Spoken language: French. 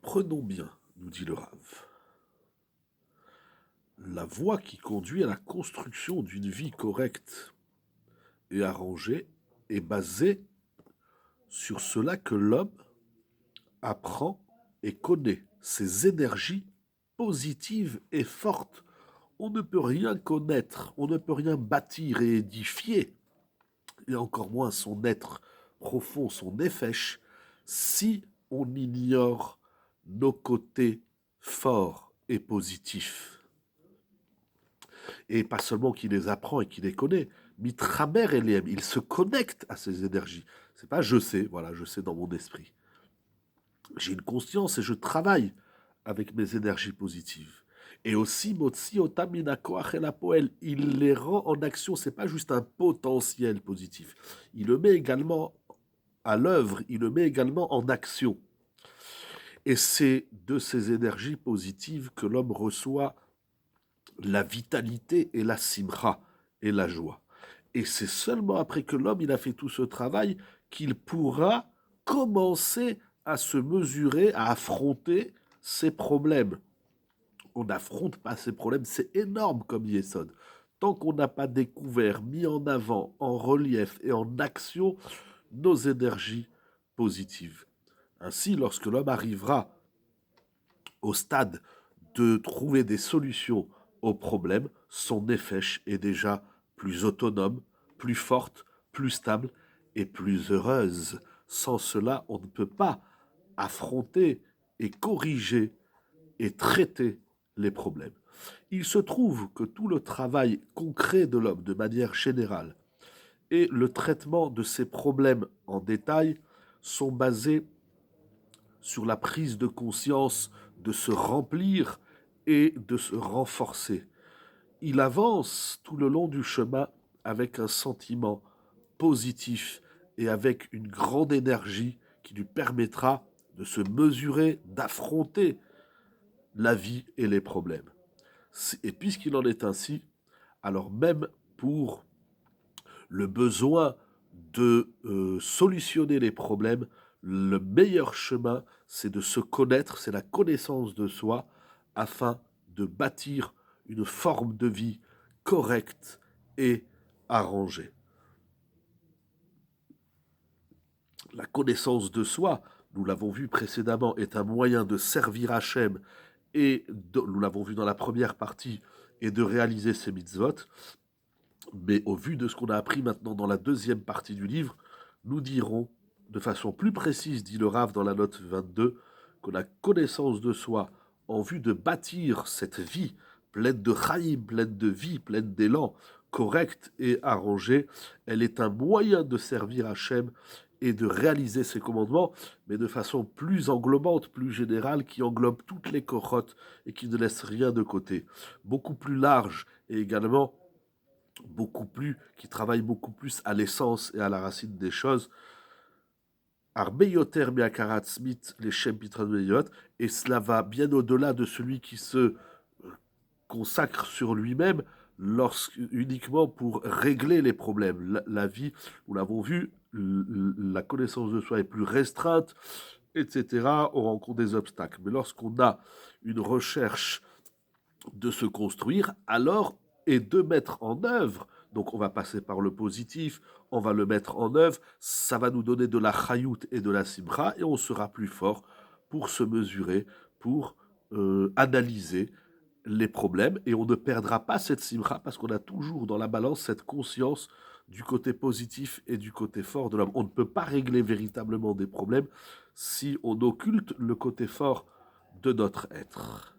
Comprenons bien, nous dit le Rav, la voie qui conduit à la construction d'une vie correcte et arrangée est basée sur cela que l'homme apprend et connaît, ses énergies positives et fortes. On ne peut rien connaître, on ne peut rien bâtir et édifier, et encore moins son être profond, son nefesh, si on ignore nos côtés forts et positifs. Et pas seulement qu'il les apprend et qu'il les connaît, mitramer Eliam, il se connecte à ces énergies. C'est pas je sais, voilà, je sais dans mon esprit. J'ai une conscience et je travaille avec mes énergies positives. Et aussi, Motsi Otamina Koach El Apoel, il les rend en action. C'est pas juste un potentiel positif. Il le met également à l'œuvre, il le met également en action. Et c'est de ces énergies positives que l'homme reçoit la vitalité et la simra et la joie. Et c'est seulement après que l'homme il a fait tout ce travail qu'il pourra commencer à se mesurer, à affronter ses problèmes. On n'affronte pas ses problèmes, c'est énorme comme Yesod. Tant qu'on n'a pas découvert, mis en avant, en relief et en action nos énergies positives. Ainsi, lorsque l'homme arrivera au stade de trouver des solutions aux problèmes, son nefesh est déjà plus autonome, plus forte, plus stable et plus heureuse. Sans cela, on ne peut pas affronter et corriger et traiter les problèmes. Il se trouve que tout le travail concret de l'homme, de manière générale, et le traitement de ces problèmes en détail sont basés sur la prise de conscience de se remplir et de se renforcer. Il avance tout le long du chemin avec un sentiment positif et avec une grande énergie qui lui permettra de se mesurer, d'affronter la vie et les problèmes. Et puisqu'il en est ainsi, alors même pour le besoin de solutionner les problèmes, le meilleur chemin, c'est de se connaître, c'est la connaissance de soi, afin de bâtir une forme de vie correcte et arrangée. La connaissance de soi, nous l'avons vu précédemment, est un moyen de servir Hachem, et nous l'avons vu dans la première partie, et de réaliser ses mitzvot. Mais au vu de ce qu'on a appris maintenant dans la deuxième partie du livre, nous dirons de façon plus précise, dit le Rav dans la note 22, que la connaissance de soi en vue de bâtir cette vie pleine de chaïm, pleine de vie, pleine d'élan, correcte et arrangée, elle est un moyen de servir Hachem et de réaliser ses commandements, mais de façon plus englobante, plus générale, qui englobe toutes les korotes et qui ne laisse rien de côté. Beaucoup plus large et également qui travaille beaucoup plus à l'essence et à la racine des choses. Arbeyoter miakarat smith les shem pitraneyot, et cela va bien au-delà de celui qui se consacre sur lui-même uniquement pour régler les problèmes. La vie, nous l'avons vu, la connaissance de soi est plus restreinte, etc. On rencontre des obstacles. Mais lorsqu'on a une recherche de se construire, alors, et de mettre en œuvre, donc on va passer par le positif, on va le mettre en œuvre, ça va nous donner de la chayout et de la simra, et on sera plus fort pour se mesurer, pour analyser les problèmes, et on ne perdra pas cette simra parce qu'on a toujours dans la balance cette conscience du côté positif et du côté fort de l'homme. On ne peut pas régler véritablement des problèmes si on occulte le côté fort de notre être.